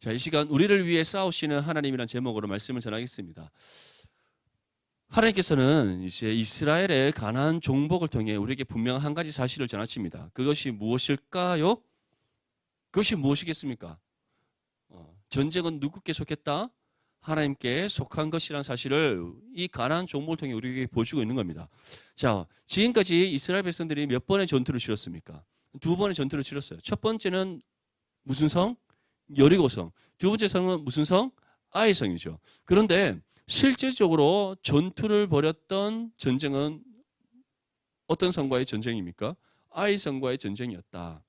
자, 이 시간 우리를 위해 싸우시는 하나님이란 제목으로 말씀을 전하겠습니다. 하나님께서는 이제 이스라엘의 가나안 정복을 통해 우리에게 분명한 한 가지 사실을 전하십니다. 그것이 무엇일까요? 그것이 무엇이겠습니까? 전쟁은 누구께 속했다? 하나님께 속한 것이라는 사실을 이 가나안 정복을 통해 우리에게 보여주고 있는 겁니다. 자, 지금까지 이스라엘 백성들이 몇 번의 전투를 치렀습니까? 2번의 전투를 치렀어요. 첫 번째는 무슨 성? 여리고성. 두 번째 성은 무슨 성? 아이 성이죠. 그런데 실제적으로 전투를 벌였던 전쟁은 어떤 성과의 전쟁입니까? 아이 성과의 전쟁이었다.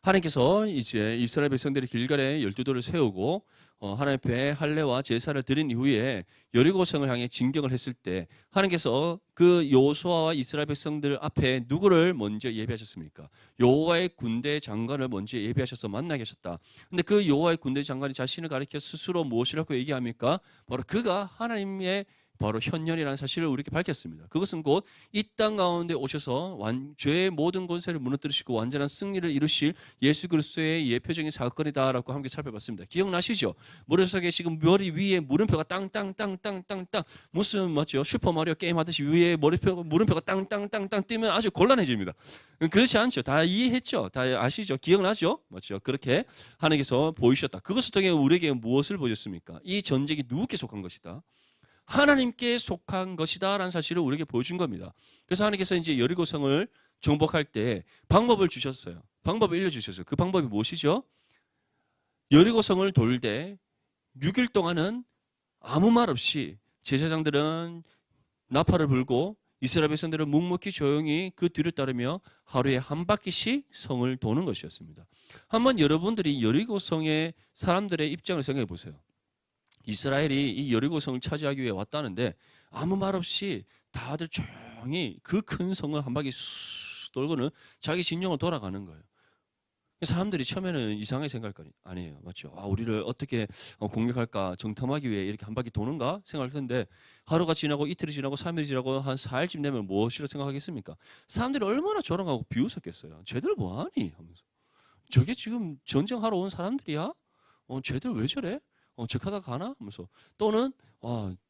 하나님께서 이제 이스라엘 백성들이 길갈에 12돌을 세우고 하나님 앞에 할례와 제사를 드린 이후에 여리고성을 향해 진격을 했을 때 하나님께서 그 여호수아와 이스라엘 백성들 앞에 누구를 먼저 예비하셨습니까? 여호와의 군대 장관을 먼저 예비하셔서 만나게 하셨다. 근데 그 여호와의 군대 장관이 자신을 가리켜 스스로 무엇이라고 얘기합니까? 바로 그가 하나님의 바로 현년이라는 사실을 우리에게 밝혔습니다. 그것은 곧 이 땅 가운데 오셔서 죄의 모든 권세를 무너뜨리시고 완전한 승리를 이루실 예수 그리스도의 예표적인 사건이다라고 함께 살펴봤습니다. 기억나시죠? 머릿속에 지금 머리 위에 물음표가 땅땅땅땅땅땅 무슨 맞죠? 슈퍼마리오 게임 하듯이 위에 물음표가 땅땅땅땅 뜨면 아주 곤란해집니다. 그렇지 않죠? 다 이해했죠? 다 아시죠? 기억나죠? 맞죠? 그렇게 하나님께서 보이셨다. 그것을 통해 우리에게 무엇을 보여줬습니까? 이 전쟁이 누구께 속한 것이다? 하나님께 속한 것이다 라는 사실을 우리에게 보여준 겁니다. 그래서 하나님께서 이제 여리고성을 정복할 때 방법을 주셨어요. 방법을 알려주셨어요. 그 방법이 무엇이죠? 여리고성을 돌되 6일 동안은 아무 말 없이 제사장들은 나팔을 불고 이스라엘 백성들은 묵묵히 조용히 그 뒤를 따르며 하루에 한 바퀴씩 성을 도는 것이었습니다. 한번 여러분들이 여리고성의 사람들의 입장을 생각해 보세요. 이스라엘이 이 여리고성을 차지하기 위해 왔다는데 아무 말 없이 다들 조용히 그 큰 성을 한 바퀴 쑥 돌고는 자기 진영으로 돌아가는 거예요. 사람들이 처음에는 이상하게 생각할 거 아니에요. 맞죠? 우리를 어떻게 공격할까 정탐하기 위해 이렇게 한 바퀴 도는가 생각할 텐데 하루가 지나고 이틀이 지나고 3일이 지나고 한 4일쯤 되면 무엇이라고 생각하겠습니까? 사람들이 얼마나 조롱하고 비웃었겠어요. 쟤들 뭐하니? 하면서. 저게 지금 전쟁하러 온 사람들이야? 쟤들 왜 저래? 적하다 가나? 하면서 또는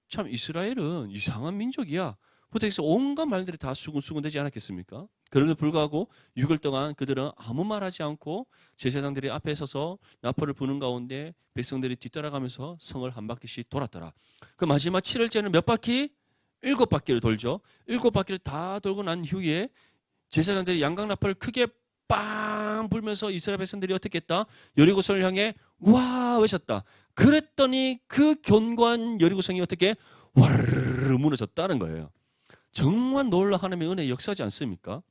참 이스라엘은 이상한 민족이야. 부터해서 온갖 말들이 다 수군수군 되지 않았겠습니까? 그럼에도 불구하고 6일 동안 그들은 아무 말하지 않고 제사장들이 앞에 서서 나팔을 부는 가운데 백성들이 뒤따라가면서 성을 한 바퀴씩 돌았더라. 그 마지막 7일째는 몇 바퀴? 7바퀴를 돌죠. 7바퀴를 다 돌고 난 후에 제사장들이 양각 나팔을 크게 빵 불면서 이스라엘 백성들이 어떻게 했다? 여리고성을 향해 와 외쳤다. 그랬더니 그 견고한 여리고성이 어떻게 와르르 무너졌다는 거예요. 정말 놀라 하나님의 은혜의 역사지 않습니까?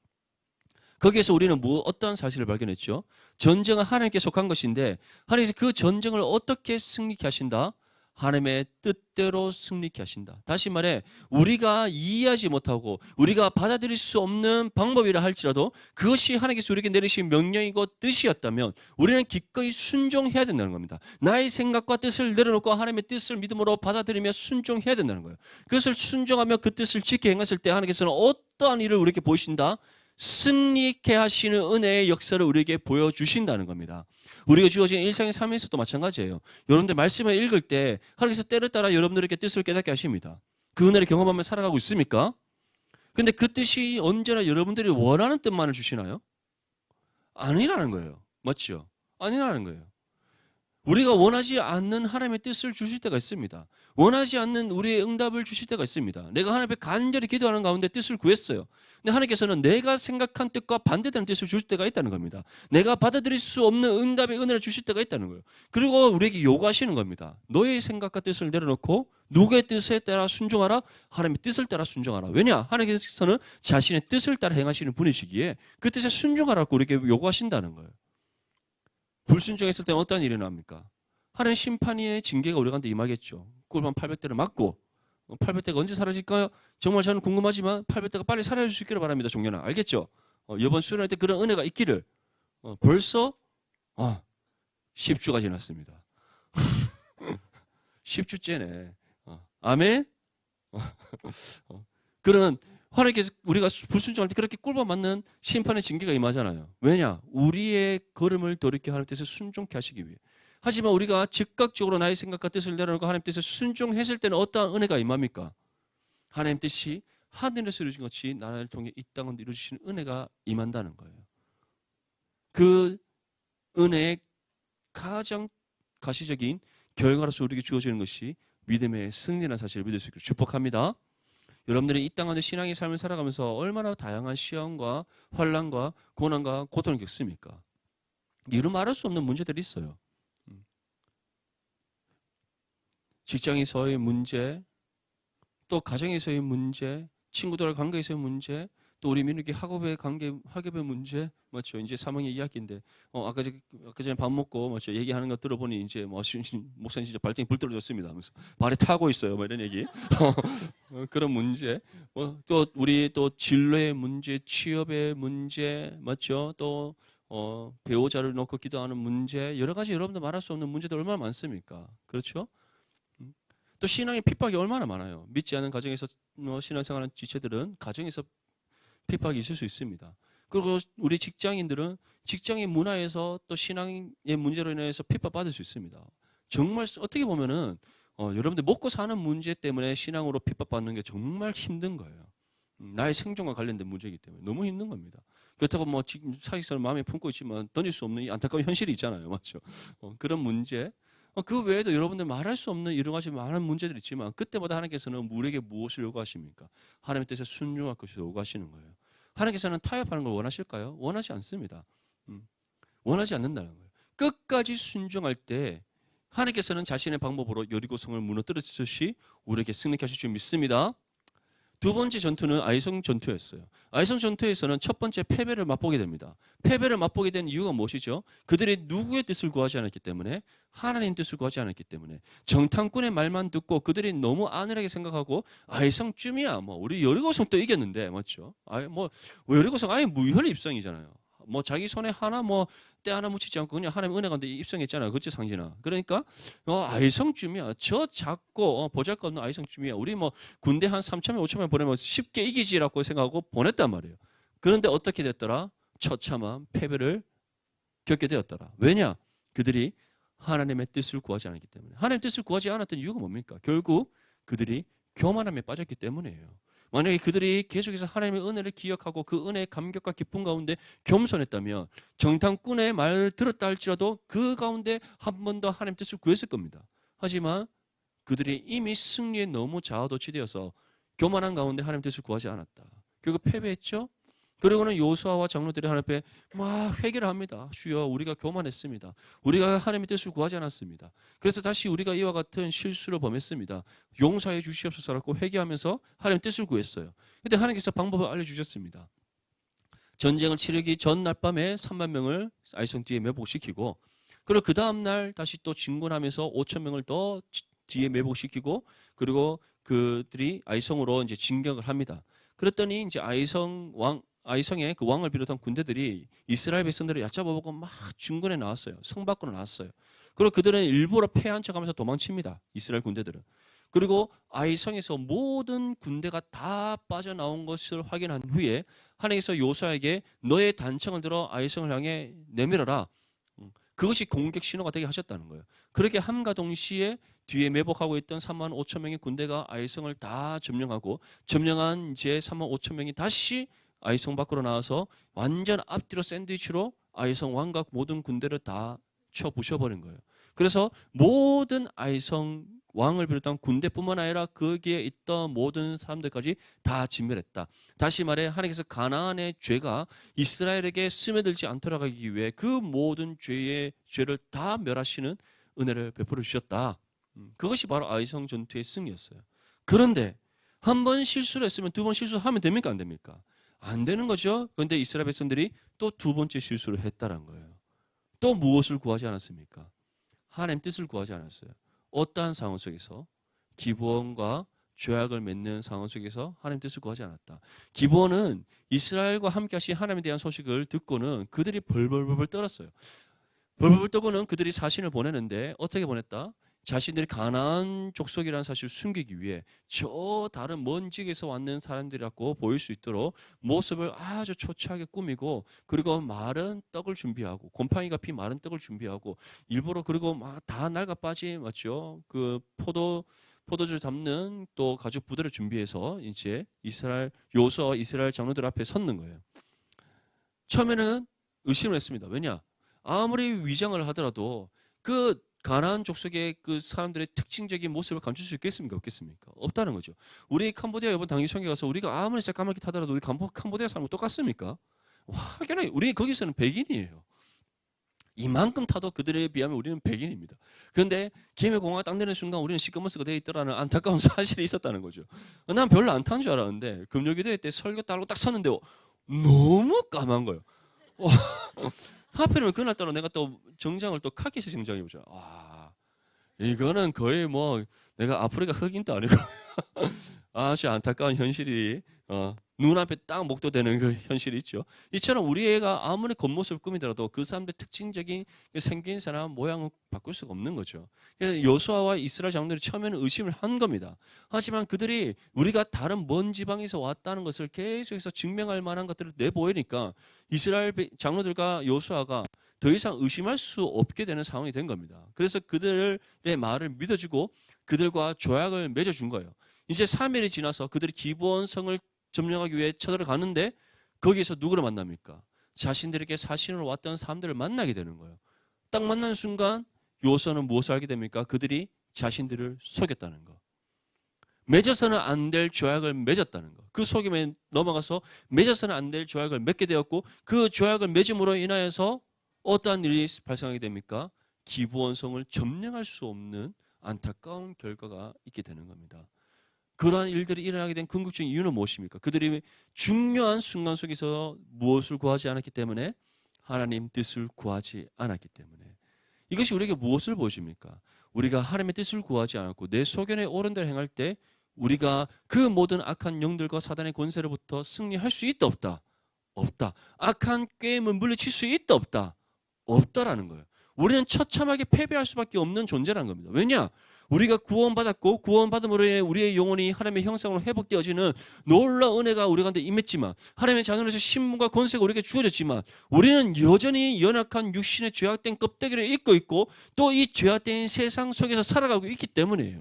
거기에서 우리는 어떠한 사실을 발견했죠? 전쟁은 하나님께 속한 것인데 하나님께서 그 전쟁을 어떻게 승리케 하신다? 하나님의 뜻대로 승리케 하신다. 다시 말해 우리가 이해하지 못하고 우리가 받아들일 수 없는 방법이라 할지라도 그것이 하나님께서 우리에게 내리신 명령이고 뜻이었다면 우리는 기꺼이 순종해야 된다는 겁니다. 나의 생각과 뜻을 내려놓고 하나님의 뜻을 믿음으로 받아들이며 순종해야 된다는 거예요. 그것을 순종하며 그 뜻을 지켜 행했을 때 하나님께서는 어떠한 일을 우리에게 보이신다? 승리케 하시는 은혜의 역사를 우리에게 보여주신다는 겁니다. 우리가 주어진 일상의 삶에서도 마찬가지예요. 여러분들 말씀을 읽을 때 하나님께서 때를 따라 여러분들에게 뜻을 깨닫게 하십니다. 그 은혜를 경험하며 살아가고 있습니까? 근데 그 뜻이 언제나 여러분들이 원하는 뜻만을 주시나요? 아니라는 거예요. 맞죠? 아니라는 거예요. 우리가 원하지 않는 하나님의 뜻을 주실 때가 있습니다. 원하지 않는 우리의 응답을 주실 때가 있습니다. 내가 하나님 앞에 간절히 기도하는 가운데 뜻을 구했어요. 근데 하나님께서는 내가 생각한 뜻과 반대되는 뜻을 주실 때가 있다는 겁니다. 내가 받아들일 수 없는 응답의 은혜를 주실 때가 있다는 거예요. 그리고 우리에게 요구하시는 겁니다. 너의 생각과 뜻을 내려놓고 누구의 뜻에 따라 순종하라? 하나님의 뜻을 따라 순종하라. 왜냐? 하나님께서는 자신의 뜻을 따라 행하시는 분이시기에 그 뜻에 순종하라고 우리에게 요구하신다는 거예요. 불순종했을 때 어떤 일이 납니까? 하나님 심판의 징계가 우리한테 임하겠죠. 꿀밤 800대를 맞고 800대가 언제 사라질까요? 정말 저는 궁금하지만 800대가 빨리 사라질 수 있기를 바랍니다. 종려나 알겠죠? 이번 수련할 때 그런 은혜가 있기를 벌써 10주가 지났습니다. 10주째네. 아멘? 그러면 하나님께서 우리가 불순종할 때 그렇게 꿀밤 맞는 심판의 징계가 임하잖아요. 왜냐? 우리의 걸음을 돌이켜 하나님 뜻에 순종케 하시기 위해. 하지만 우리가 즉각적으로 나의 생각과 뜻을 내려놓고 하나님 뜻에 순종했을 때는 어떠한 은혜가 임합니까? 하나님 뜻이 하늘에서 이루어진 것이 나라를 통해 이 땅을 이루어지시는 은혜가 임한다는 거예요. 그 은혜의 가장 가시적인 결과로서 우리에게 주어지는 것이 믿음의 승리라는 사실을 믿을 수 있기를 축복합니다. 여러분들이 이 땅 안에 신앙의 삶을 살아가면서 얼마나 다양한 시험과 환난과 고난과 고통을 겪습니까? 이루 말할 수 없는 문제들이 있어요. 직장에서의 문제, 또 가정에서의 문제, 친구들과 관계에서의 문제, 또 우리 민족의 학업의 문제, 맞죠? 이제 사망의 이야기인데, 아까 전에 밥 먹고, 맞죠? 얘기하는 거 들어보니 이제 목사님 진짜 발등에 불 떨어졌습니다 하면서 발에 타고 있어요, 뭐 이런 얘기. 그런 문제, 또 우리 또 진로의 문제, 취업의 문제, 맞죠? 또 배우자를 놓고 기도하는 문제, 여러 가지 여러분들 말할 수 없는 문제들 얼마나 많습니까? 그렇죠? 또 신앙의 핍박이 얼마나 많아요. 믿지 않은 가정에서 신앙생활하는 지체들은 가정에서 핍박이 있을 수 있습니다. 그리고 우리 직장인들은 직장의 문화에서 또 신앙의 문제로 인해서 핍박받을 수 있습니다. 정말 어떻게 보면은 여러분들 먹고 사는 문제 때문에 신앙으로 핍박받는 게 정말 힘든 거예요. 나의 생존과 관련된 문제이기 때문에 너무 힘든 겁니다. 그렇다고 뭐 지금 사직서를 마음에 품고 있지만 던질 수 없는 이 안타까운 현실이 있잖아요. 맞죠? 그런 문제. 그 외에도 여러분들 말할 수 없는 여러 가지 많은 문제들이 있지만 그때마다 하나님께서는 우리에게 무엇을 요구하십니까? 하나님의 뜻에 순종할 것을 요구하시는 거예요. 하나님께서는 타협하는 걸 원하실까요? 원하지 않습니다. 원하지 않는다는 거예요. 끝까지 순종할 때 하나님께서는 자신의 방법으로 여리고성을 무너뜨리듯이 우리에게 승리케 하실 줄 믿습니다. 두 번째 전투는 아이성 전투였어요. 아이성 전투에서는 첫 번째 패배를 맛보게 됩니다. 패배를 맛보게 된 이유가 무엇이죠? 그들이 누구의 뜻을 구하지 않았기 때문에, 하나님 뜻을 구하지 않았기 때문에, 정탐꾼의 말만 듣고 그들이 너무 안일하게 생각하고 아이성쯤이야, 뭐 우리 여리고성 또 이겼는데, 맞죠? 여리고성 아예 무혈 입성이잖아요. 뭐 자기 손에 하나 뭐 때 하나 묻히지 않고 그냥 하나님 은혜 가운데 입성했잖아요. 그렇지 상진아. 그러니까 아이성쯤이야. 저 작고 보잘것없는 아이성쯤이야. 우리 뭐 군대 한 3,000명 5,000명 보내면 쉽게 이기지라고 생각하고 보냈단 말이에요. 그런데 어떻게 됐더라? 처참한 패배를 겪게 되었더라. 왜냐? 그들이 하나님의 뜻을 구하지 않았기 때문에. 하나님의 뜻을 구하지 않았던 이유가 뭡니까? 결국 그들이 교만함에 빠졌기 때문이에요. 만약에 그들이 계속해서 하나님의 은혜를 기억하고 그 은혜의 감격과 기쁨 가운데 겸손했다면 정탐꾼의 말을 들었다 할지라도 그 가운데 한 번 더 하나님의 뜻을 구했을 겁니다. 하지만 그들이 이미 승리에 너무 자아도취되어서 교만한 가운데 하나님의 뜻을 구하지 않았다. 결국 패배했죠. 그리고는 요수아와 장로들이 하나님 앞에 막 회개를 합니다. 주여, 우리가 교만했습니다. 우리가 하나님의 뜻을 구하지 않았습니다. 그래서 다시 우리가 이와 같은 실수를 범했습니다. 용서해 주시옵소서라고 회개하면서 하나님의 뜻을 구했어요. 그런데 하나님께서 방법을 알려주셨습니다. 전쟁을 치르기 전날 밤에 3만 명을 아이성 뒤에 매복시키고, 그리고 그 다음날 다시 또 진군하면서 5천 명을 더 뒤에 매복시키고, 그리고 그들이 아이성으로 이제 진격을 합니다. 그랬더니 이제 아이성의 그 왕을 비롯한 군대들이 이스라엘 백성들을 얕잡아보고 막 중근에 나왔어요. 성 밖으로 나왔어요. 그리고 그들은 일부러 패한 척하면서 도망칩니다. 이스라엘 군대들은. 그리고 아이성에서 모든 군대가 다 빠져나온 것을 확인한 후에 하나님께서 요수아에게 너의 단창을 들어 아이성을 향해 내밀어라. 그것이 공격 신호가 되게 하셨다는 거예요. 그렇게 함과 동시에 뒤에 매복하고 있던 3만 5천 명의 군대가 아이성을 다 점령하고, 점령한 이제 3만 5천 명이 다시 아이성 밖으로 나와서 완전 앞뒤로 샌드위치로 아이성 왕각 모든 군대를 다 쳐 부셔버린 거예요. 그래서 모든 아이성 왕을 비롯한 군대뿐만 아니라 거기에 있던 모든 사람들까지 다 진멸했다. 다시 말해 하나님께서 가나안의 죄가 이스라엘에게 스며들지 않도록 하기 위해 그 모든 죄를 다 멸하시는 은혜를 베풀어 주셨다. 그것이 바로 아이성 전투의 승리였어요. 그런데 한 번 실수를 했으면 두 번 실수하면 됩니까? 안 됩니까? 안 되는 거죠. 그런데 이스라엘 백성들이 또 두 번째 실수를 했다는 거예요. 또 무엇을 구하지 않았습니까? 하나님 뜻을 구하지 않았어요. 어떠한 상황 속에서? 기브온과 죄악을 맺는 상황 속에서 하나님 뜻을 구하지 않았다. 기브온은 이스라엘과 함께 하신 하나님에 대한 소식을 듣고는 그들이 벌벌벌 떨었어요. 벌벌벌 떨고는 그들이 사신을 보내는데 어떻게 보냈다? 자신들이 가나안 족속이라는 사실을 숨기기 위해 저 다른 먼 지역에서 왔는 사람들이라고 보일 수 있도록 모습을 아주 초췌하게 꾸미고, 그리고 마른 떡을 준비하고, 곰팡이가 핀 마른 떡을 준비하고, 일부러, 그리고 막 다 낡아 빠진, 맞죠? 그 포도주 담는 또 가죽 부대를 준비해서 이제 요수아와 이스라엘 장로들 앞에 섰는 거예요. 처음에는 의심을 했습니다. 왜냐? 아무리 위장을 하더라도 그 가나안 족속의 그 사람들의 특징적인 모습을 감출 수 있겠습니까? 없겠습니까? 없다는 거죠. 우리 캄보디아 이번 당일 청에 가서 우리가 아무리 새까맣게 타더라도 우리 캄보디아 사람과 똑같습니까? 확연하게 우리 거기서는 백인이에요. 이만큼 타도 그들에 비하면 우리는 백인입니다. 그런데 김해공항 딱 내리는 순간 우리는 시커먼스가 되어 있더라는 안타까운 사실이 있었다는 거죠. 난 별로 안 탄 줄 알았는데 금요기도회 때 설교 따르고 딱 섰는데 너무 까만 거예요. 하필이면 그날따라 내가 또 정장을 또 카키색 정장을 입었죠. 와, 이거는 거의 뭐 내가 아프리카 흑인도 아니고 아주 안타까운 현실이 눈앞에 딱 목도되는 그 현실이 있죠. 이처럼 우리 애가 아무리 겉모습을 꾸미더라도 그 사람들의 특징적인 생긴 사람 모양을 바꿀 수가 없는 거죠. 그래서 요수아와 이스라엘 장로들이 처음에는 의심을 한 겁니다. 하지만 그들이 우리가 다른 먼 지방에서 왔다는 것을 계속해서 증명할 만한 것들을 내보이니까 이스라엘 장로들과 요수아가 더 이상 의심할 수 없게 되는 상황이 된 겁니다. 그래서 그들의 말을 믿어주고 그들과 조약을 맺어준 거예요. 이제 3일이 지나서 그들이 기브온성을 점령하기 위해 쳐들어가는데 거기에서 누구를 만납니까? 자신들에게 사신으로 왔던 사람들을 만나게 되는 거예요. 딱 만나는 순간 요수아는 무엇을 알게 됩니까? 그들이 자신들을 속였다는 거. 맺어서는 안 될 조약을 맺었다는 거. 그 속임에 넘어가서 맺어서는 안 될 조약을 맺게 되었고, 그 조약을 맺음으로 인하여서 어떠한 일이 발생하게 됩니까? 기브온성을 점령할 수 없는 안타까운 결과가 있게 되는 겁니다. 그러한 일들이 일어나게 된 궁극적인 이유는 무엇입니까? 그들이 중요한 순간 속에서 무엇을 구하지 않았기 때문에? 하나님 뜻을 구하지 않았기 때문에. 이것이 우리에게 무엇을 보여줍니까? 우리가 하나님의 뜻을 구하지 않았고 내 소견에 옳은 대로 행할 때 우리가 그 모든 악한 영들과 사단의 권세로부터 승리할 수 있다 없다? 없다. 악한 게임을 물리칠 수 있다 없다? 없다라는 거예요. 우리는 처참하게 패배할 수밖에 없는 존재라는 겁니다. 왜냐? 우리가 구원받았고 구원받음으로 인해 우리의 영혼이 하나님의 형상으로 회복되어지는 놀라운 은혜가 우리 가운데 임했지만, 하나님의 자녀로서 신분과 권세가 우리에게 주어졌지만 우리는 여전히 연약한 육신의 죄악된 껍데기를 입고 있고 또 이 죄악된 세상 속에서 살아가고 있기 때문이에요.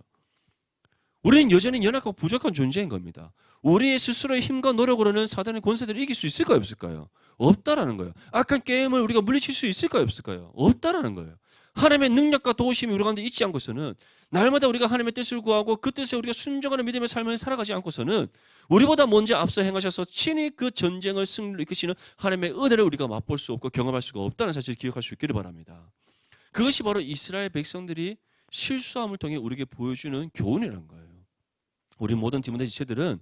우리는 여전히 연약하고 부족한 존재인 겁니다. 우리의 스스로의 힘과 노력으로는 사단의 권세들을 이길 수 있을까요? 없을까요? 없다라는 거예요. 악한 게임을 우리가 물리칠 수 있을까요? 없을까요? 없다라는 거예요. 하나님의 능력과 도우심이 우리 가운데 있지 않고서는, 날마다 우리가 하나님의 뜻을 구하고 그 뜻에 우리가 순종하는 믿음의 삶을 살아가지 않고서는 우리보다 먼저 앞서 행하셔서 친히 그 전쟁을 승리로 이끄시는 하나님의 은혜를 우리가 맛볼 수 없고 경험할 수가 없다는 사실을 기억할 수 있기를 바랍니다. 그것이 바로 이스라엘 백성들이 실수함을 통해 우리에게 보여주는 교훈이라는 거예요. 우리 모든 디모데 지체들은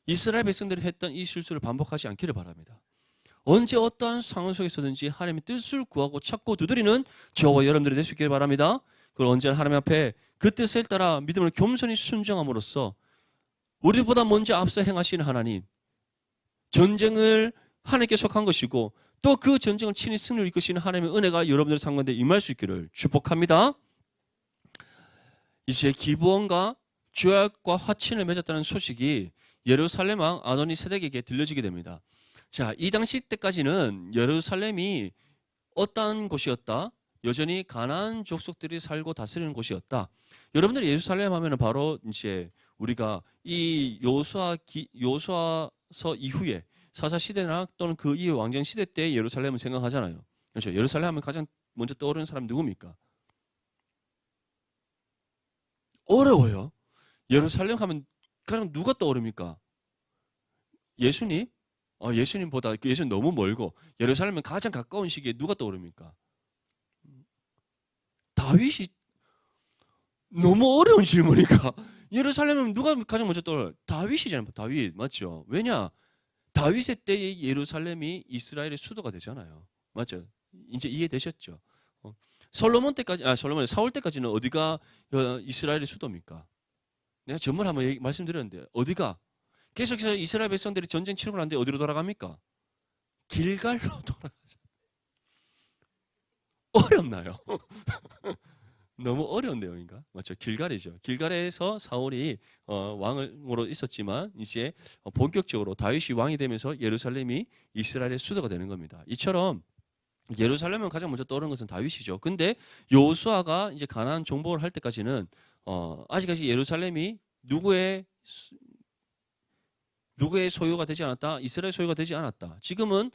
이스라엘 백성들이 했던 이 실수를 반복하지 않기를 바랍니다. 언제 어떠한 상황 속에서든지 하나님의 뜻을 구하고 찾고 두드리는 저와 여러분들이 될 수 있기를 바랍니다. 그걸 언제나 하나님 앞에 그 뜻을 따라 믿음을 겸손히 순종함으로써 우리보다 먼저 앞서 행하시는 하나님, 전쟁을 하나님께 속한 것이고 또 그 전쟁을 친히 승리를 이끄시는 하나님의 은혜가 여러분들의 삶 가운데 임할 수 있기를 축복합니다. 이제 기브온과 조약과 화친을 맺었다는 소식이 예루살렘 왕 아도니 세덱에게 들려지게 됩니다. 자, 이 당시 때까지는 예루살렘이 어떠한 곳이었다? 여전히 가나안 족속들이 살고 다스리는 곳이었다. 여러분들이 예루살렘 하면은 바로 이제 우리가 이 요수아서 이후에 사사 시대나 또는 그 이후 왕정 시대 때 예루살렘을 생각하잖아요. 그렇죠? 예루살렘 하면 가장 먼저 떠오르는 사람 누굽니까? 어려워요. 예루살렘 하면 가장 누가 떠오릅니까? 예수님? 예수님보다 예수님 너무 멀고 예루살렘은 가장 가까운 시기에 누가 떠오릅니까? 다윗이. 너무 어려운 질문이니까 예루살렘은 누가 가장 먼저 떠올라요? 다윗이잖아요. 다윗 맞죠? 왜냐? 다윗의 때의 예루살렘이 이스라엘의 수도가 되잖아요. 맞죠? 이제 이해되셨죠? 솔로몬 때까지, 사울 때까지는 어디가 이스라엘의 수도입니까? 내가 전문 한번 말씀드렸는데 어디가? 계속해서 이스라엘 백성들이 전쟁 치르고 난데 어디로 돌아갑니까? 길갈로 돌아가죠. 어렵나요? 너무 어려운 내용인가? 맞죠? 길갈이죠. 길갈에서 사울이 왕으로 있었지만 이제 본격적으로 다윗이 왕이 되면서 예루살렘이 이스라엘의 수도가 되는 겁니다. 이처럼 예루살렘은 가장 먼저 떠오르는 것은 다윗이죠. 근데 여호수아가 이제 가나안 정복을 할 때까지는 아직까지 예루살렘이 누구의 소유가 되지 않았다. 이스라엘 소유가 되지 않았다. 지금은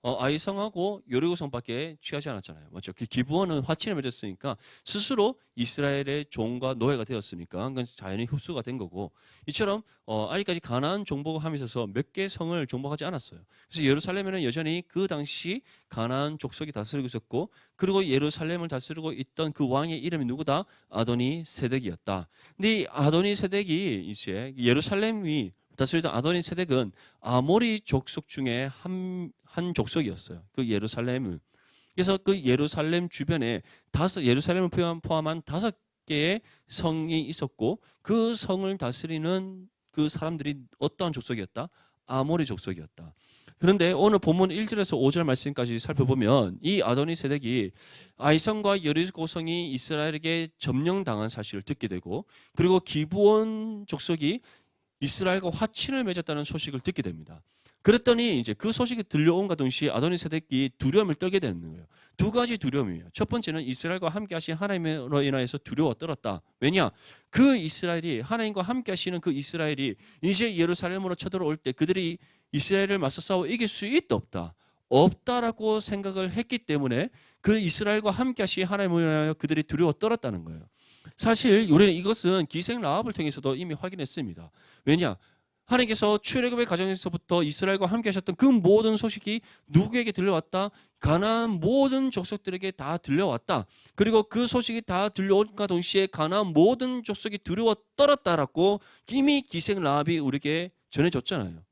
아이성하고 여리고성밖에 취하지 않았잖아요. 맞죠? 그 기브온은 화친을 맺었으니까 스스로 이스라엘의 종과 노예가 되었으니까 그건 자연히 흡수가 된 거고 이처럼 아직까지 가나안 정복을 하면서 몇 개 성을 정복하지 않았어요. 그래서 예루살렘에는 여전히 그 당시 가나안 족속이 다스리고 있었고 그리고 예루살렘을 다스리고 있던 그 왕의 이름이 누구다? 아도니 세덱이었다. 근데 이 아도니 세덱이 이제 예루살렘이 다스리던 아도니 세덱은 아모리 족속 중에 한 족속이었어요. 그 예루살렘은. 그래서 그 예루살렘 주변에 예루살렘을 포함한 5개의 성이 있었고 그 성을 다스리는 그 사람들이 어떠한 족속이었다? 아모리 족속이었다. 그런데 오늘 본문 1절에서 5절 말씀까지 살펴보면 이 아도니 세덱이 아이성과 여리고성이 이스라엘에게 점령당한 사실을 듣게 되고 그리고 기브온 족속이 이스라엘과 화친을 맺었다는 소식을 듣게 됩니다. 그랬더니 이제 그 소식이 들려온과 동시에 아도니 세덱이 두려움을 떨게 되는 거예요. 두 가지 두려움이에요. 첫 번째는 이스라엘과 함께 하신 하나님으로 인하여서 두려워 떨었다. 왜냐? 그 이스라엘이 하나님과 함께 하시는 그 이스라엘이 이제 예루살렘으로 쳐들어올 때 그들이 이스라엘을 맞서 싸워 이길 수 있다 없다. 없다라고 생각을 했기 때문에 그 이스라엘과 함께 하신 하나님으로 인하여 그들이 두려워 떨었다는 거예요. 사실 우리는 이것은 기생 라합을 통해서도 이미 확인했습니다. 왜냐? 하나님께서 출애굽의 과정에서부터 이스라엘과 함께 하셨던 그 모든 소식이 누구에게 들려왔다? 가나안 모든 족속들에게 다 들려왔다. 그리고 그 소식이 다 들려온과 동시에 가나안 모든 족속이 두려워 떨었다라고 이미 기생 라합이 우리에게 전해줬잖아요.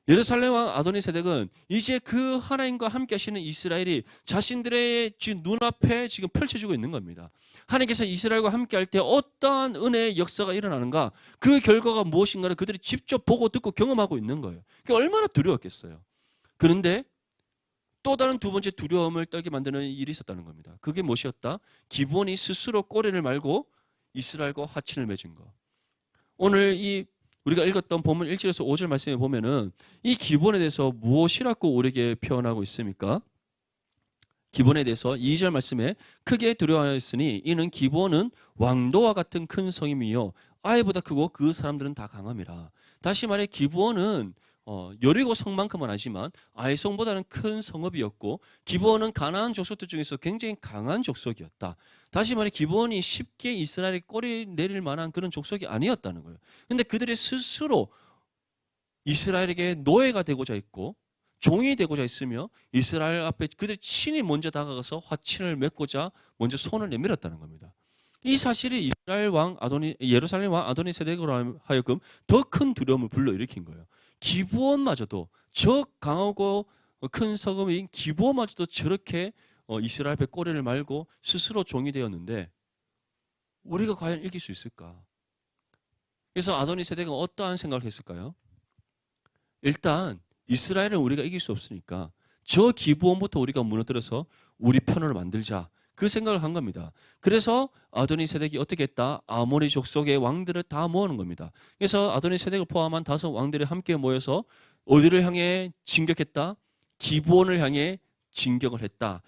예루살렘 왕 아도니 세덱은 이제 그 하나님과 함께 하시는 이스라엘이 자신들의 지금 눈앞에 지금 펼쳐지고 있는 겁니다. 하나님께서 이스라엘과 함께 할 때 어떠한 은혜의 역사가 일어나는가 그 결과가 무엇인가를 그들이 직접 보고 듣고 경험하고 있는 거예요. 그게 얼마나 두려웠겠어요. 그런데 또 다른 두 번째 두려움을 떨게 만드는 일이 있었다는 겁니다. 그게 무엇이었다? 기브온이 스스로 꼬리를 말고 이스라엘과 화친을 맺은 거. 오늘 우리가 읽었던 본문 1절에서 5절 말씀에 보면은 이 기본에 대해서 무엇이라고 우리에게 표현하고 있습니까? 기본에 대해서 2절 말씀에 크게 두려워하였으니 이는 기본은 왕도와 같은 큰 성임이요 아이보다 크고 그 사람들은 다 강함이라. 다시 말해 기본은 여리고 성만큼은 아니지만 아이성보다는 큰 성읍이었고 기브온은 가나안 족속들 중에서 굉장히 강한 족속이었다. 다시 말해 기브온이 쉽게 이스라엘의 꼬리 내릴 만한 그런 족속이 아니었다는 거예요. 근데 그들이 스스로 이스라엘에게 노예가 되고자 했고 종이 되고자 했으며 이스라엘 앞에 그들이 친히 먼저 다가가서 화친을 맺고자 먼저 손을 내밀었다는 겁니다. 이 사실이 예루살렘 왕 아도니 세덱으로 하여금 더 큰 두려움을 불러일으킨 거예요. 기브온마저도 저 강하고 큰 성읍인 기브온마저도 저렇게 이스라엘 앞에 꼬리를 말고 스스로 종이 되었는데 우리가 과연 이길 수 있을까? 그래서 아도니 세덱은 어떠한 생각을 했을까요? 일단 이스라엘은 우리가 이길 수 없으니까 저 기브온부터 우리가 무너뜨려서 우리 편으로 만들자. 그 생각을 한 겁니다. 그래서 아도니 세덱이 어떻게 했다? 아모리 족속의 왕들을 다 모으는 겁니다. 그래서 아도니 세덱을 포함한 5 왕들이 함께 모여서 어디를 향해 진격했다? 기브온을 향해 진격을 했다.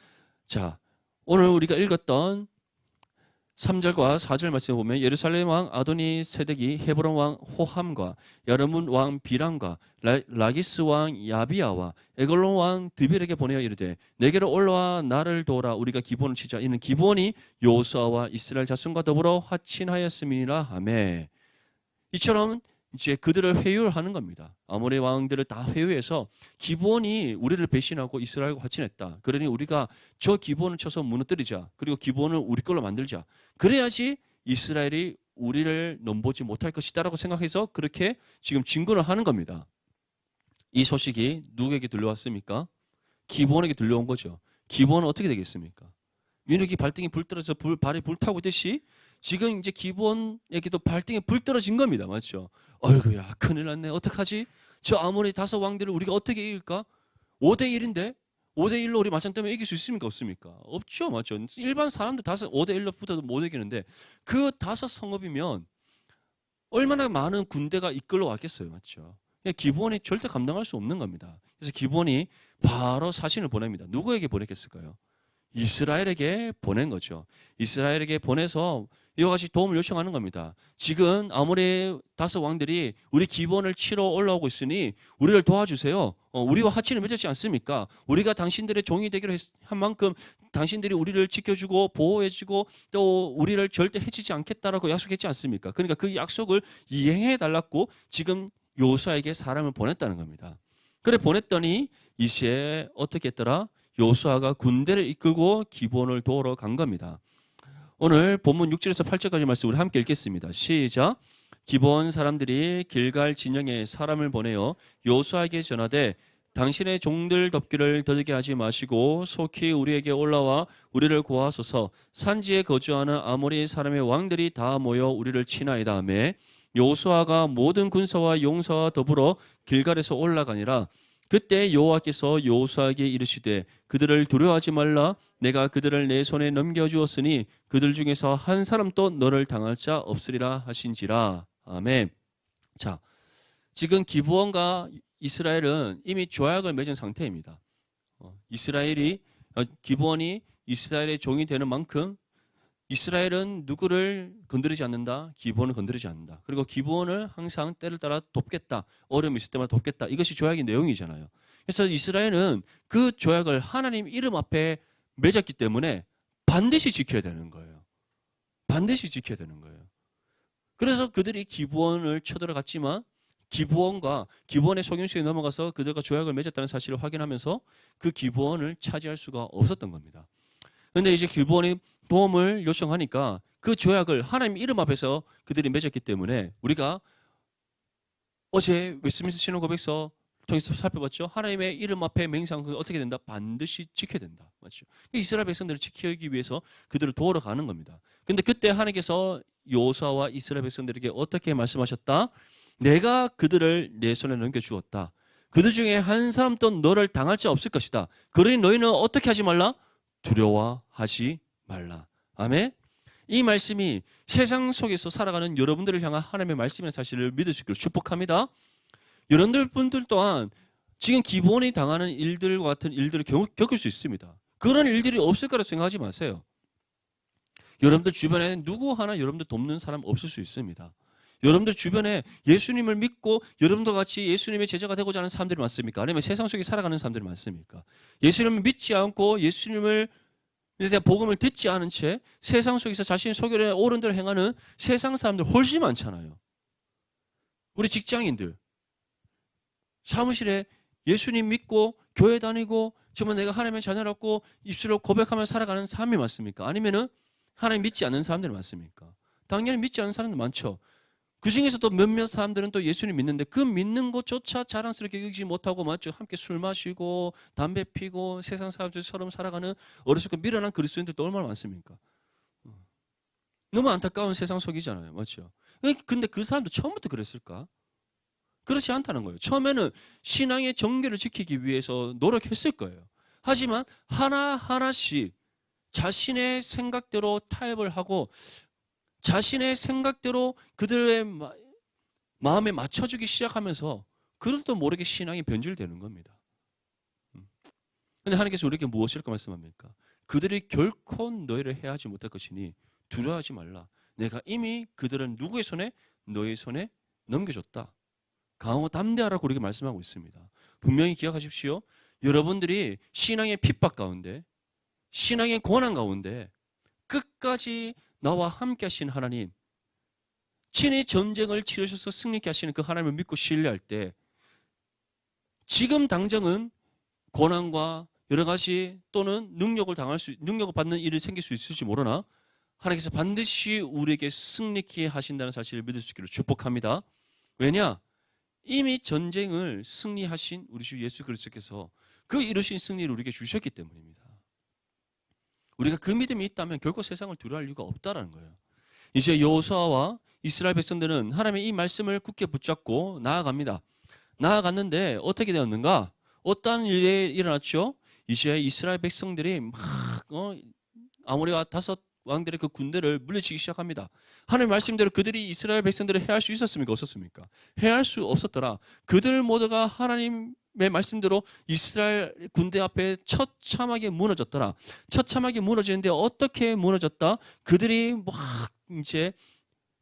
자, 오늘 우리가 읽었던 3절과 4절 말씀을 보면 예루살렘 왕 아도니 세덱이 헤브론 왕 호함과 야르문 왕 비람과 라기스 왕 야비아와 에글론 왕 드빌에게 보내어 이르되 내게로 올라와 나를 도우라 우리가 기본을 치자. 이는 기본이 여호수아와 이스라엘 자손과 더불어 화친하였음이니라 하매. 이처럼 이제 그들을 회유하는 겁니다. 아모리 왕들을 다 회유해서 기본이 우리를 배신하고 이스라엘과 화친했다. 그러니 우리가 저 기본을 쳐서 무너뜨리자. 그리고 기본을 우리 걸로 만들자. 그래야지 이스라엘이 우리를 넘보지 못할 것이다라고 생각해서 그렇게 지금 진군을 하는 겁니다. 이 소식이 누구에게 들려왔습니까? 기본에게 들려온 거죠. 기본은 어떻게 되겠습니까? 민욱이 발등에 불 떨어져 발에 불 타고 있듯이 지금 이제 기본에게도 발등에 불 떨어진 겁니다. 맞죠? 어이구야 큰일 났네. 어떡하지? 저 아모리 5 왕들을 우리가 어떻게 이길까? 5대 1인데 5대1로 우리 맞짱 뜨면 이길 수 있습니까? 없습니까? 없죠. 맞죠? 일반 사람들 5대1로 붙어도 못 이기는데 그 5성읍이면 얼마나 많은 군대가 이끌러 왔겠어요. 맞죠? 기브온이 절대 감당할 수 없는 겁니다. 그래서 기브온이 바로 사신을 보냅니다. 누구에게 보냈겠을까요? 이스라엘에게 보낸 거죠. 이스라엘에게 보내서 이와 같이 도움을 요청하는 겁니다. 지금 아모리 5왕들이 우리 기브온을 치러 올라오고 있으니 우리를 도와주세요. 우리와 화친을 맺었지 않습니까? 우리가 당신들의 종이 되기로 한 만큼 당신들이 우리를 지켜주고 보호해주고 또 우리를 절대 해치지 않겠다라고 약속했지 않습니까? 그러니까 그 약속을 이행해 달라고 지금 요수아에게 사람을 보냈다는 겁니다. 그래 보냈더니 이제 어떻게 했더라? 요수아가 군대를 이끌고 기브온을 도우러 간 겁니다. 오늘 본문 6절에서 8절까지 말씀 우리 함께 읽겠습니다. 시작. 기브온 사람들이 길갈 진영에 사람을 보내어 요수아에게 전하되 당신의 종들 덮기를 더디게 하지 마시고 속히 우리에게 올라와 우리를 구하소서. 산지에 거주하는 아모리 사람의 왕들이 다 모여 우리를 치나이다 하매 요수아가 모든 군사와 용사와 더불어 길갈에서 올라가니라. 그때 여호와께서 요수아에게 이르시되 그들을 두려워하지 말라. 내가 그들을 내 손에 넘겨주었으니 그들 중에서 한 사람도 너를 당할 자 없으리라 하신지라. 아멘. 자, 지금 기브온과 이스라엘은 이미 조약을 맺은 상태입니다. 기브온이 이스라엘의 종이 되는 만큼 이스라엘은 누구를 건드리지 않는다. 기브온을 건드리지 않는다. 그리고 기브온을 항상 때를 따라 돕겠다. 어려움이 있을 때마다 돕겠다. 이것이 조약의 내용이잖아요. 그래서 이스라엘은 그 조약을 하나님 이름 앞에 맺었기 때문에 반드시 지켜야 되는 거예요. 반드시 지켜야 되는 거예요. 그래서 그들이 기브온을 쳐들어갔지만 기브온의 속임수에 넘어가서 그들과 조약을 맺었다는 사실을 확인하면서 그 기브온을 차지할 수가 없었던 겁니다. 그런데 이제 기브온이 도움을 요청하니까 그 조약을 하나님 이름 앞에서 그들이 맺었기 때문에 우리가 어제 웨스트민스터 신앙 고백서 통해서 살펴봤죠. 하나님의 이름 앞에 맹세한 어떻게 된다? 반드시 지켜야 된다. 맞죠? 이스라엘 백성들을 지키기 위해서 그들을 도우러 가는 겁니다. 근데 그때 하나님께서 요수아와 이스라엘 백성들에게 어떻게 말씀하셨다? 내가 그들을 내 손에 넘겨주었다. 그들 중에 한 사람도 너를 당할 자 없을 것이다. 그러니 너희는 어떻게 하지 말라? 두려워하지 말라. 아멘. 이 말씀이 세상 속에서 살아가는 여러분들을 향한 하나님의 말씀이라는 사실을 믿을 수 있기를 축복합니다. 여러분들 또한 지금 기브온이 당하는 일들과 같은 일들을 겪을 수 있습니다. 그런 일들이 없을 거라고 생각하지 마세요. 여러분들 주변에 누구 하나 여러분들 돕는 사람 없을 수 있습니다. 여러분들 주변에 예수님을 믿고 여러분과 같이 예수님의 제자가 되고자 하는 사람들이 많습니까? 아니면 세상 속에 살아가는 사람들이 많습니까? 예수님을 믿지 않고 예수님을 대한 복음을 듣지 않은 채 세상 속에서 자신의 소견에 옳은 대로 행하는 세상 사람들 훨씬 많잖아요. 우리 직장인들 사무실에 예수님 믿고 교회 다니고 정말 내가 하나님의 자녀라고 입술로 고백하며 살아가는 사람이 많습니까? 아니면은 하나님 믿지 않는 사람들이 많습니까? 당연히 믿지 않는 사람들 많죠. 그 중에서도 몇몇 사람들은 또 예수님 믿는데 그 믿는 것조차 자랑스럽게 여기지 못하고 맞죠? 함께 술 마시고 담배 피고 세상 사람들처럼 살아가는 어리석고 미련한 그리스도인들도 얼마나 많습니까? 너무 안타까운 세상 속이잖아요. 맞죠? 근데 그 사람도 처음부터 그랬을까? 그렇지 않다는 거예요. 처음에는 신앙의 정결을 지키기 위해서 노력했을 거예요. 하지만 하나하나씩 자신의 생각대로 타협을 하고 자신의 생각대로 그들의 마음에 맞춰주기 시작하면서 그들도 모르게 신앙이 변질되는 겁니다. 그런데 하나님께서 우리에게 무엇이라고 말씀합니까? 그들이 결코 너희를 해하지 못할 것이니 두려워하지 말라. 내가 이미 그들은 누구의 손에? 너희 손에 넘겨줬다. 강하고 담대하라고 우리에게 말씀하고 있습니다. 분명히 기억하십시오. 여러분들이 신앙의 핍박 가운데 신앙의 고난 가운데 끝까지 나와 함께 하신 하나님, 친히 전쟁을 치르셔서 승리케 하시는 그 하나님을 믿고 신뢰할 때 지금 당장은 고난과 여러 가지 또는 능력을 받는 일이 생길 수 있을지 모르나 하나님께서 반드시 우리에게 승리케 하신다는 사실을 믿을 수 있기를 축복합니다. 왜냐? 이미 전쟁을 승리하신 우리 주 예수 그리스도께서 그 이루신 승리를 우리에게 주셨기 때문입니다. 우리가 그 믿음이 있다면 결코 세상을 두려워할 이유가 없다라는 거예요. 이제 여호수아와 이스라엘 백성들은 하나님의 이 말씀을 굳게 붙잡고 나아갑니다. 나아갔는데 어떻게 되었는가? 어떠한 일이 일어났죠? 이제 이스라엘 백성들이 막 아모리와 다섯 왕들의 그 군대를 물리치기 시작합니다. 하나님 말씀대로 그들이 이스라엘 백성들을 해할 수 있었습니까? 없었습니까? 해할 수 없었더라. 그들 모두가 하나님의 말씀대로 이스라엘 군대 앞에 처참하게 무너졌더라. 처참하게 무너지는데 어떻게 무너졌다? 그들이 막 이제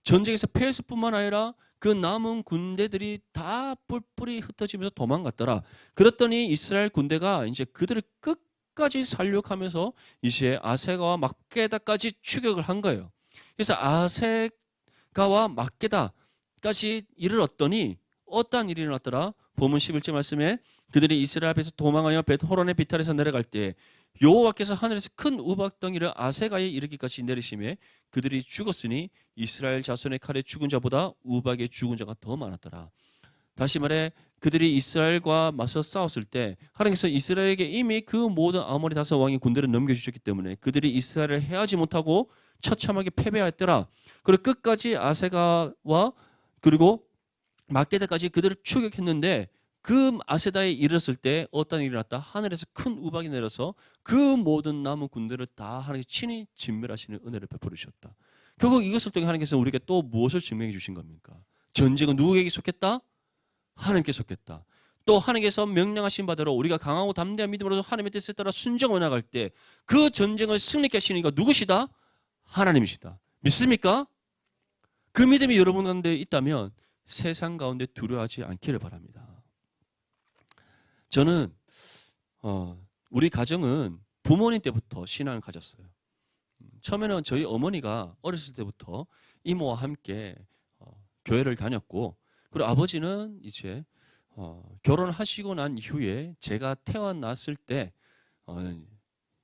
전쟁에서 패했을 뿐만 아니라 그 남은 군대들이 다 뿔뿔이 흩어지면서 도망갔더라. 그랬더니 이스라엘 군대가 이제 그들을 끝까지 살육하면서 이제 아세가와 막게다까지 추격을 한 거예요. 그래서 아세가와 막게다까지 이르렀더니 어떠한 일이 일어났더라? 본문 11절 말씀에 그들이 이스라엘 앞에서 도망하여 벳호론의 비탈에서 내려갈 때 여호와께서 하늘에서 큰 우박덩이를 아세가에 이르기까지 내리심에 그들이 죽었으니 이스라엘 자손의 칼에 죽은 자보다 우박에 죽은 자가 더 많았더라. 다시 말해 그들이 이스라엘과 맞서 싸웠을 때 하나님께서 이스라엘에게 이미 그 모든 아모리 다섯 왕의 군대를 넘겨주셨기 때문에 그들이 이스라엘을 해하지 못하고 처참하게 패배하였더라. 그리고 끝까지 아세가와 그리고 막게다까지 그들을 추격했는데 그 아세다에 이르렀을 때 어떤 일이 일어났다? 하늘에서 큰 우박이 내려서 그 모든 남은 군대를 다 하나님께서 친히 진멸하시는 은혜를 베풀어 주셨다. 결국 이것을 통해 하나님께서 우리에게 또 무엇을 증명해 주신 겁니까? 전쟁은 누구에게 속했다? 하나님께 속했다. 또 하나님께서 명령하신 바대로 우리가 강하고 담대한 믿음으로 하나님의 뜻에 따라 순종해 나갈 때 그 전쟁을 승리케 하시는 이가 누구시다? 하나님이시다. 믿습니까? 그 믿음이 여러분 가운데 있다면 세상 가운데 두려워하지 않기를 바랍니다. 저는 우리 가정은 부모님 때부터 신앙을 가졌어요. 처음에는 저희 어머니가 어렸을 때부터 이모와 함께 교회를 다녔고, 그리고 아버지는 이제 결혼하시고 난 이후에 제가 태어났을 때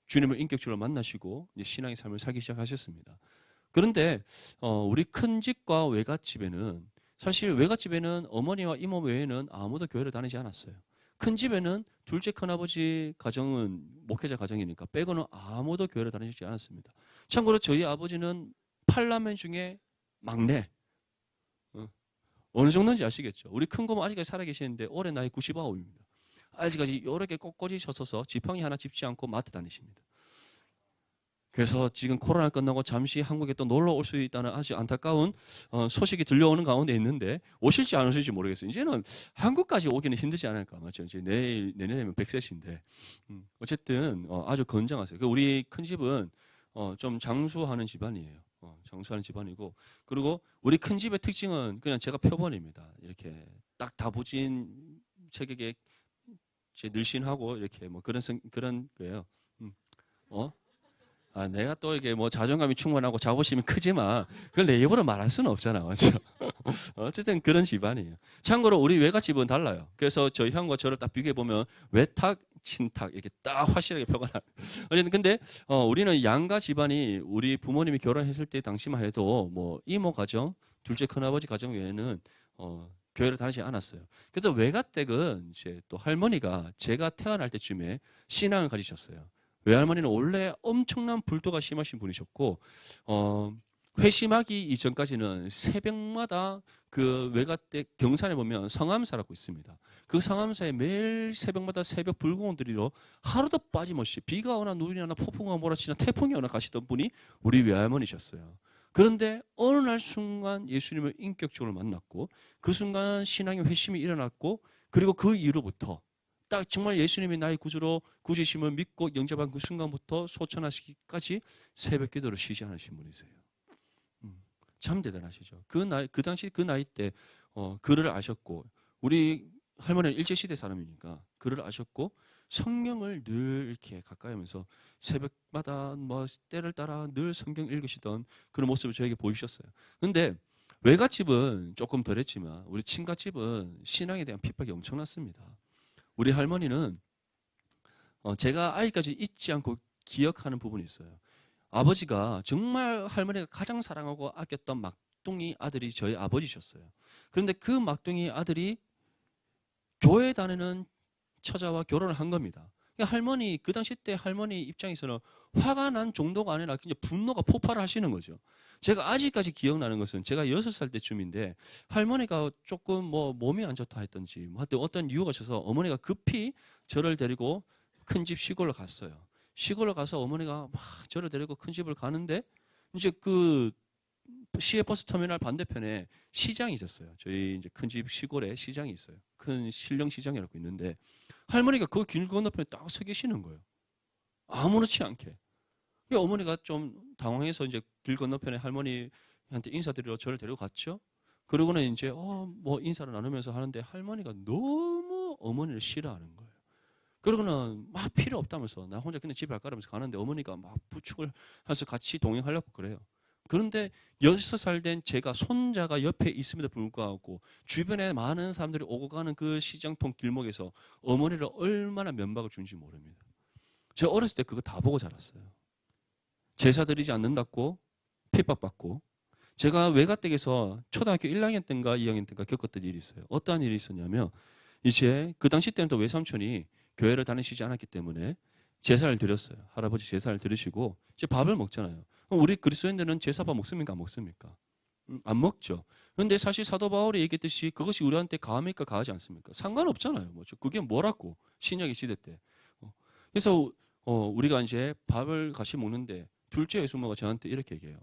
주님을 인격적으로 만나시고 이제 신앙의 삶을 살기 시작하셨습니다. 그런데 우리 큰 집과 외갓집에는 사실 외갓집에는 어머니와 이모 외에는 아무도 교회를 다니지 않았어요. 큰 집에는 둘째 큰아버지 가정은 목회자 가정이니까 빼고는 아무도 교회를 다니지 않았습니다. 참고로 저희 아버지는 8남매 중에 막내. 어느 정도인지 아시겠죠? 우리 큰 고모 아직까지 살아계시는데 올해 나이 99입니다. 아직까지 이렇게 꼿꼿이 섰어서 지팡이 하나 짚지 않고 마트 다니십니다. 그래서 지금 코로나 끝나고 잠시 한국에 또 놀러 올 수 있다는 아주 안타까운 소식이 들려오는 가운데 있는데 오실지 안 오실지 모르겠어요. 이제는 한국까지 오기는 힘들지 않을까. 맞죠? 이제 내년이면 100세신데. 어쨌든 아주 건장하세요. 우리 큰 집은 좀 장수하는 집안이에요. 장수하는 집안이고, 그리고 우리 큰 집의 특징은 그냥 제가 표본입니다. 이렇게 딱 다부진 체격에 늘씬하고 이렇게 뭐 그런 거예요. 내가 또 이게 뭐 자존감이 충만하고 자부심이 크지만 그걸 내 입으로 말할 수는 없잖아, 맞죠? 어쨌든 그런 집안이에요. 참고로 우리 외갓집은 달라요. 그래서 저희 형과 저를 딱 비교해 보면 외탁, 친탁 이렇게 딱 확실하게 표가 나요. 어쨌든 근데 우리는 양가 집안이 우리 부모님이 결혼했을 때 당시만 해도 뭐 이모 가정, 둘째 큰아버지 가정 외에는 교회를 다니지 않았어요. 그래도 외가댁은 이제 또 할머니가 제가 태어날 때쯤에 신앙을 가지셨어요. 외할머니는 원래 엄청난 불도가 심하신 분이셨고 회심하기 이전까지는 새벽마다 그 외가댁 경산에 보면 성암사라고 있습니다. 그 성암사에 매일 새벽마다 새벽 불공을 드리러 하루도 빠짐없이 비가 오나 눈이 오나 폭풍과 몰아치나 태풍이 오나 가시던 분이 우리 외할머니셨어요. 그런데 어느 날 순간 예수님을 인격적으로 만났고 그 순간 신앙의 회심이 일어났고 그리고 그 이후로부터 딱 정말 예수님이 나의 구주로 구주심을 믿고 영접한 그 순간부터 소천하시기까지 새벽 기도를 쉬지 않으신 분이세요. 참 대단하시죠. 그 당시 그 나이 때 글을 아셨고 우리 할머니는 일제시대 사람이니까 글을 아셨고 성경을 늘 이렇게 가까이 하면서 새벽마다 뭐 때를 따라 늘 성경 읽으시던 그런 모습을 저에게 보이셨어요. 그런데 외갓집은 조금 덜했지만 우리 친갓집은 신앙에 대한 핍박이 엄청났습니다. 우리 할머니는 제가 아직까지 잊지 않고 기억하는 부분이 있어요. 아버지가 정말 할머니가 가장 사랑하고 아꼈던 막둥이 아들이 저희 아버지셨어요. 그런데 그 막둥이 아들이 교회 다니는 처자와 결혼을 한 겁니다. 할머니 그 당시 때 할머니 입장에서는 화가 난 정도가 아니라 그냥 분노가 폭발을 하시는 거죠. 제가 아직까지 기억나는 것은 제가 6살 때쯤인데 할머니가 조금 뭐 몸이 안 좋다 했던지 뭐 하여튼 어떤 이유가 있어서 어머니가 급히 저를 데리고 큰 집 시골로 갔어요. 시골로 가서 어머니가 막 저를 데리고 큰 집을 가는데 이제 그 시외버스 터미널 반대편에 시장이 있었어요. 저희 이제 큰 집 시골에 시장이 있어요. 큰 신령 시장이라고 있는데 할머니가 그 길 건너편에 딱 서 계시는 거예요. 아무렇지 않게. 어머니가 좀 당황해서 이제 길 건너편에 할머니한테 인사드리러 저를 데리고 갔죠. 그러고는 이제 뭐 인사를 나누면서 하는데 할머니가 너무 어머니를 싫어하는 거예요. 그러고는 막 필요 없다면서 나 혼자 그냥 집에 갈까 하면서 가는데 어머니가 막 부축을 해서 같이 동행하려고 그래요. 그런데 6살 된 제가 손자가 옆에 있음에도 불구하고 주변에 많은 사람들이 오고 가는 그 시장통 길목에서 어머니를 얼마나 면박을 준지 모릅니다. 제가 어렸을 때 그거 다 보고 자랐어요. 제사 드리지 않는다고 핍박받고 제가 외가댁에서 초등학교 1학년 때인가 2학년 때인가 겪었던 일이 있어요. 어떠한 일이 있었냐면 이제 그 당시 때는 또 외삼촌이 교회를 다니시지 않았기 때문에 제사를 드렸어요. 할아버지 제사를 드리시고 이제 밥을 먹잖아요. 우리 그리스도인들은 제사밥 먹습니까? 안 먹습니까? 안 먹죠. 그런데 사실 사도 바울이 얘기했듯이 그것이 우리한테 가합니까? 가하지 않습니까? 상관없잖아요. 뭐 그게 뭐라고 신약의 시대 때. 그래서 우리가 이제 밥을 같이 먹는데 둘째 외숙모가 저한테 이렇게 얘기해요.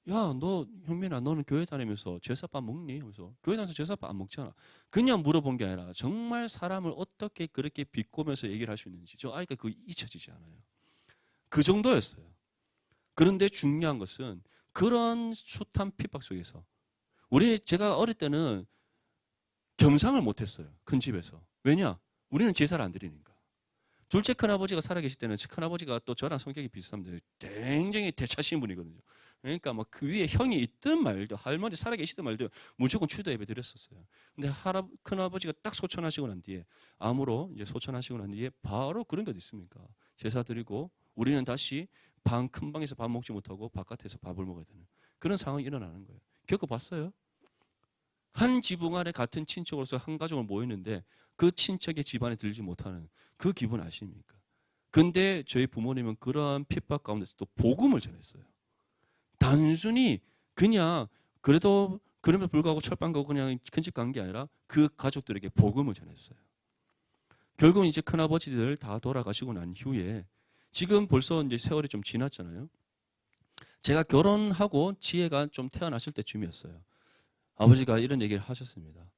야, 너 현민아, 너는 교회 다니면서 제사밥 먹니? 그래서 교회 다니면서 제사밥 안 먹잖아. 그냥 물어본 게 아니라 정말 사람을 어떻게 그렇게 비꼬면서 얘기를 할 수 있는지 저 아이가 그거 잊혀지지 않아요. 그 정도였어요. 그런데 중요한 것은 그런 숱한 핍박 속에서 제가 어릴 때는 겸상을 못했어요. 큰 집에서. 왜냐? 우리는 제사를 안 드리니까. 둘째 큰아버지가 살아계실 때는 큰아버지가 또 저랑 성격이 비슷합니다. 굉장히 대차신 분이거든요. 그러니까 뭐 그 위에 형이 있든 말든 할머니 살아계시든 말든 무조건 추도 예배 드렸었어요. 근데 큰아버지가 딱 소천하시고 난 뒤에 암으로 이제 소천하시고 난 뒤에 바로 그런 것 있습니까? 제사 드리고 우리는 다시 큰 방에서 밥 먹지 못하고 바깥에서 밥을 먹어야 되는 그런 상황이 일어나는 거예요. 겪어봤어요? 한 지붕 아래 같은 친척으로서 한 가족을 모이는데 그 친척의 집안에 들지 못하는 그 기분 아십니까? 근데 저희 부모님은 그러한 핍박 가운데서 또 복음을 전했어요. 단순히 그냥 그래도 그럼에도 불구하고 철방 가고 그냥 큰 집 간 게 아니라 그 가족들에게 복음을 전했어요. 결국 이제 큰아버지들 다 돌아가시고 난 후에 지금 벌써 이제 세월이 좀 지났잖아요. 제가 결혼하고 지혜가 좀 태어났을 때쯤이었어요. 아버지가 이런 얘기를 하셨습니다.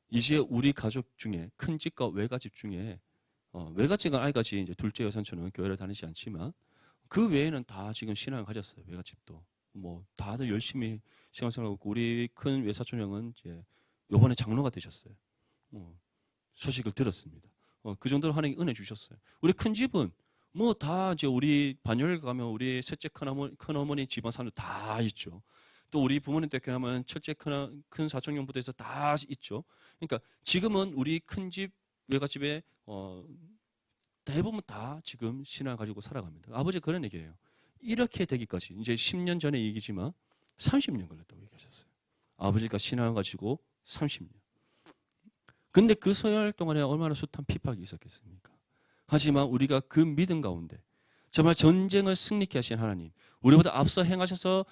이제 우리 가족 중에 큰 집과 외가집 중에 외가집은 아이까지 이제 둘째 여사촌은 교회를 다니지 않지만 그 외에는 다 지금 신앙을 가졌어요. 외가집도 뭐 다들 열심히 신앙생활하고 우리 큰 외사촌 형은 이제 이번에 장로가 되셨어요. 소식을 들었습니다. 그 정도로 하나님 은혜 주셨어요. 우리 큰 집은 뭐 다 이제 우리 반열 가면 우리 셋째 큰어머니 집안 사람들 다 있죠. 또 우리 부모님 댁에 가면 첫째 큰 사촌형부터 해서 다 있죠. 그러니까 지금은 우리 큰 집 외갓집에 대부분 다 지금 신앙을 가지고 살아갑니다. 아버지 그런 얘기예요. 이렇게 되기까지 이제 10년 전의 얘기지만 30년 걸렸다고 얘기하셨어요. 아버지가 신앙을 가지고 30년. 근데 그 서열 동안에 얼마나 숱한 핍박이 있었겠습니까? 하지만 우리가 그 믿음 가운데 정말 전쟁을 승리케 하신 하나님, 우리보다 앞서 행하셔서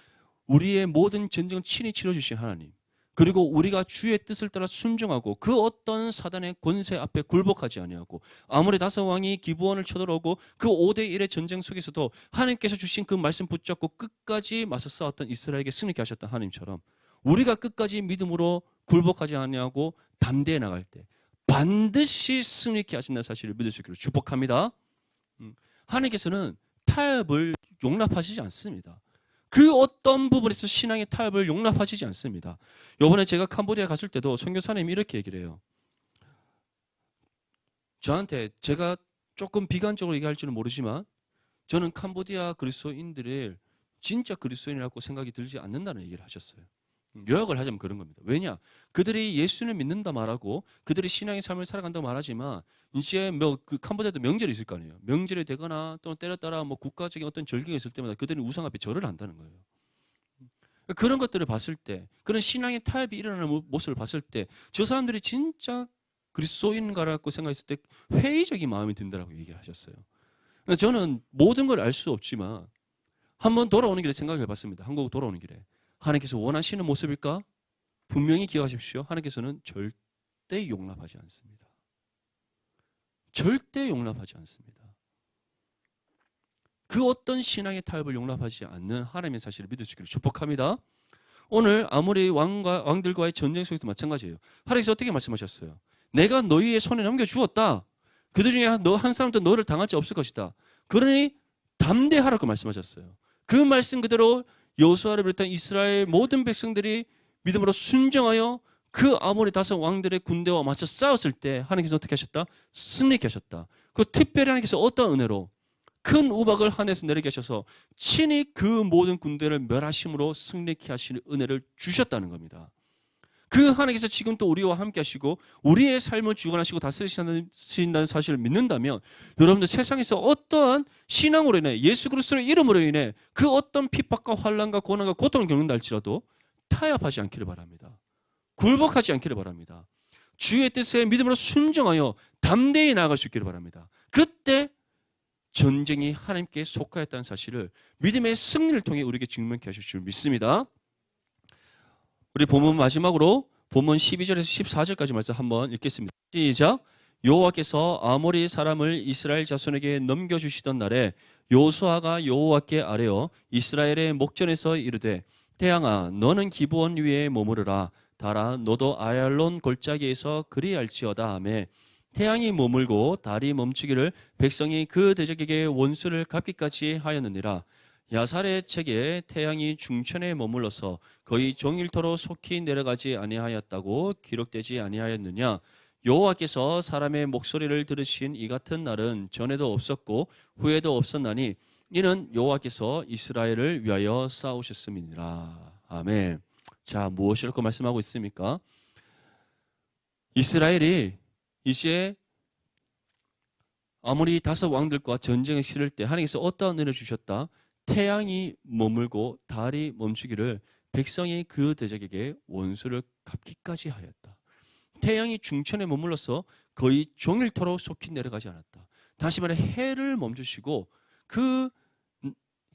우리의 모든 전쟁을 친히 치러주신 하나님, 그리고 우리가 주의 뜻을 따라 순종하고 그 어떤 사단의 권세 앞에 굴복하지 아니하고 아무리 다섯 왕이 기브온을 쳐들어오고 그 5대1의 전쟁 속에서도 하나님께서 주신 그 말씀 붙잡고 끝까지 맞서 싸웠던 이스라엘에게 승리케 하셨던 하나님처럼 우리가 끝까지 믿음으로 굴복하지 아니하고 담대해 나갈 때 반드시 승리케 하신다는 사실을 믿을 수 있기를 축복합니다. 하나님께서는 타협을 용납하시지 않습니다. 그 어떤 부분에서 신앙의 타협을 용납하시지 않습니다. 이번에 제가 캄보디아 갔을 때도 선교사님이 이렇게 얘기를 해요. 저한테 제가 조금 비관적으로 얘기할지는 모르지만 저는 캄보디아 그리스도인들을 진짜 그리스도인이라고 생각이 들지 않는다는 얘기를 하셨어요. 요약을 하자면 그런 겁니다. 왜냐? 그들이 예수를 믿는다 말하고 그들이 신앙의 삶을 살아간다고 말하지만 이제 그 캄보디아도 명절이 있을 거 아니에요. 명절이 되거나 또는 때려 따라 뭐 국가적인 어떤 절기가 있을 때마다 그들은 우상 앞에 절을 한다는 거예요. 그런 것들을 봤을 때, 그런 신앙의 타협이 일어나는 모습을 봤을 때 저 사람들이 진짜 그리스도인가라고 생각했을 때 회의적인 마음이 든다라고 얘기하셨어요. 저는 모든 걸 알 수 없지만 한번 돌아오는 길에 생각해 봤습니다. 한국 돌아오는 길에. 하나님께서 원하시는 모습일까? 분명히 기억하십시오. 하나님께서는 절대 용납하지 않습니다. 절대 용납하지 않습니다. 그 어떤 신앙의 타협을 용납하지 않는 하나님의 사실을 믿을 수 있기를 축복합니다. 오늘 아모리 왕들과의 전쟁 속에서 마찬가지예요. 하나님께서 어떻게 말씀하셨어요? 내가 너희의 손에 넘겨주었다. 그들 중에 한 사람도 너를 당할 자 없을 것이다. 그러니 담대하라고 말씀하셨어요. 그 말씀 그대로 여호수아를 비롯한 이스라엘 모든 백성들이 믿음으로 순종하여 그 아모리 다섯 왕들의 군대와 맞서 싸웠을 때 하나님께서 어떻게 하셨다? 승리케 하셨다. 그 특별히 하나님께서 어떤 은혜로 큰 우박을 하늘에서 내리게 하셔서 친히 그 모든 군대를 멸하심으로 승리케 하시는 은혜를 주셨다는 겁니다. 그 하나님께서 지금 또 우리와 함께 하시고 우리의 삶을 주관하시고 다스리신다는 사실을 믿는다면 여러분들 세상에서 어떠한 신앙으로 인해 예수 그리스도의 이름으로 인해 그 어떤 핍박과 환난과 고난과 고통을 겪는다 할지라도 타협하지 않기를 바랍니다. 굴복하지 않기를 바랍니다. 주의 뜻에 믿음으로 순종하여 담대히 나아갈 수 있기를 바랍니다. 그때 전쟁이 하나님께 속하였다는 사실을 믿음의 승리를 통해 우리에게 증명케 하실 줄 믿습니다. 우리 본문 마지막으로 본문 12절에서 14절까지 말씀 한번 읽겠습니다. 시작. 여호와께서 아모리 사람을 이스라엘 자손에게 넘겨주시던 날에 여호수아가 여호와께 아뢰어 이스라엘의 목전에서 이르되 태양아 너는 기브온 위에 머무르라. 달아 너도 아얄론 골짜기에서 그리할지어다 하매 태양이 머물고 달이 멈추기를 백성이 그 대적에게 원수를 갚기까지 하였느니라. 야살의 책에 태양이 중천에 머물러서 거의 종일토록 속히 내려가지 아니하였다고 기록되지 아니하였느냐. 여호와께서 사람의 목소리를 들으신 이 같은 날은 전에도 없었고 후에도 없었나니 이는 여호와께서 이스라엘을 위하여 싸우셨음이니라. 아멘. 자, 무엇이라고 말씀하고 있습니까? 이스라엘이 이제 아모리 다섯 왕들과 전쟁을 치를 때 하나님께서 어떠한 은혜를 주셨다? 태양이 머물고 달이 멈추기를 백성이 그 대적에게 원수를 갚기까지 하였다. 태양이 중천에 머물러서 거의 종일토록 속히 내려가지 않았다. 다시 말해 해를 멈추시고 그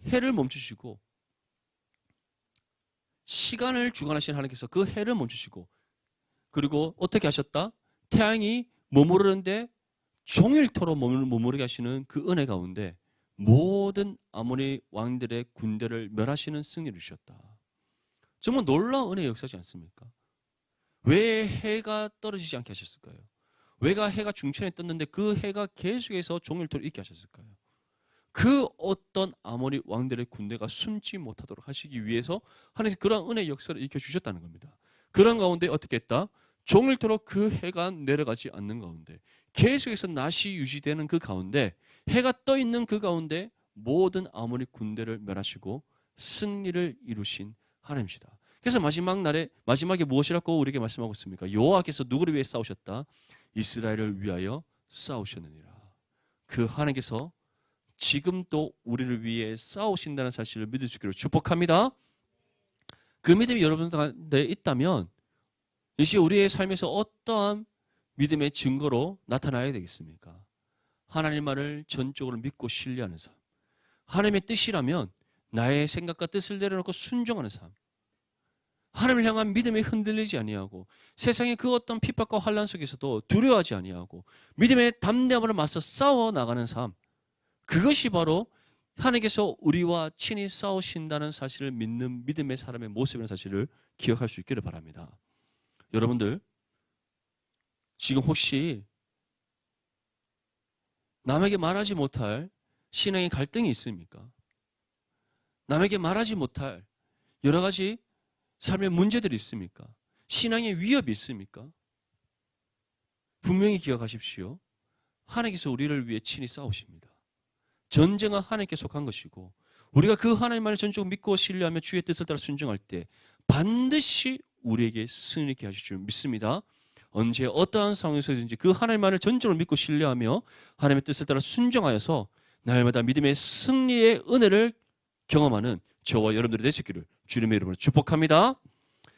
해를 멈추시고 시간을 주관하시는 하나님께서 그 해를 멈추시고 그리고 어떻게 하셨다? 태양이 머무르는데 종일토록 머무르게 하시는 그 은혜 가운데 모든 아모리 왕들의 군대를 멸하시는 승리를 주셨다. 정말 놀라운 은혜의 역사지 않습니까? 왜 해가 떨어지지 않게 하셨을까요? 왜 해가 중천에 떴는데 그 해가 계속해서 종일토록 있게 하셨을까요? 그 어떤 아모리 왕들의 군대가 숨지 못하도록 하시기 위해서 하나님께서 그러한 은혜의 역사를 일으켜 주셨다는 겁니다. 그런 가운데 어떻게 했다? 종일토록 그 해가 내려가지 않는 가운데 계속해서 낮이 유지되는 그 가운데 해가 떠 있는 그 가운데 모든 아모리 군대를 멸하시고 승리를 이루신 하나님이시다. 그래서 마지막에 무엇이라고 우리에게 말씀하고 있습니까? 여호와께서 누구를 위해 싸우셨다? 이스라엘을 위하여 싸우셨느니라. 그 하나님께서 지금도 우리를 위해 싸우신다는 사실을 믿을 수 있기를 축복합니다. 그 믿음이 여러분들한테 있다면 이제 우리의 삶에서 어떠한 믿음의 증거로 나타나야 되겠습니까? 하나님 말을 전적으로 믿고 신뢰하는 삶. 하나님의 뜻이라면 나의 생각과 뜻을 내려놓고 순종하는 삶. 하나님을 향한 믿음이 흔들리지 아니하고 세상의 그 어떤 핍박과 환난 속에서도 두려워하지 아니하고 믿음의 담대함으로 맞서 싸워 나가는 삶. 그것이 바로 하나님께서 우리와 친히 싸우신다는 사실을 믿는 믿음의 사람의 모습이라는 사실을 기억할 수 있기를 바랍니다. 여러분들 지금 혹시 남에게 말하지 못할 신앙의 갈등이 있습니까? 남에게 말하지 못할 여러 가지 삶의 문제들이 있습니까? 신앙의 위협이 있습니까? 분명히 기억하십시오. 하나님께서 우리를 위해 친히 싸우십니다. 전쟁은 하나님께 속한 것이고 우리가 그 하나님만을 전적으로 믿고 신뢰하며 주의 뜻을 따라 순종할 때 반드시 우리에게 승리케 하실 줄 믿습니다. 언제 어떠한 상황에서든지 그 하나님만을 전적으로 믿고 신뢰하며 하나님의 뜻을 따라 순종하여서 날마다 믿음의 승리의 은혜를 경험하는 저와 여러분들이 될 수 있기를 주님의 이름으로 축복합니다.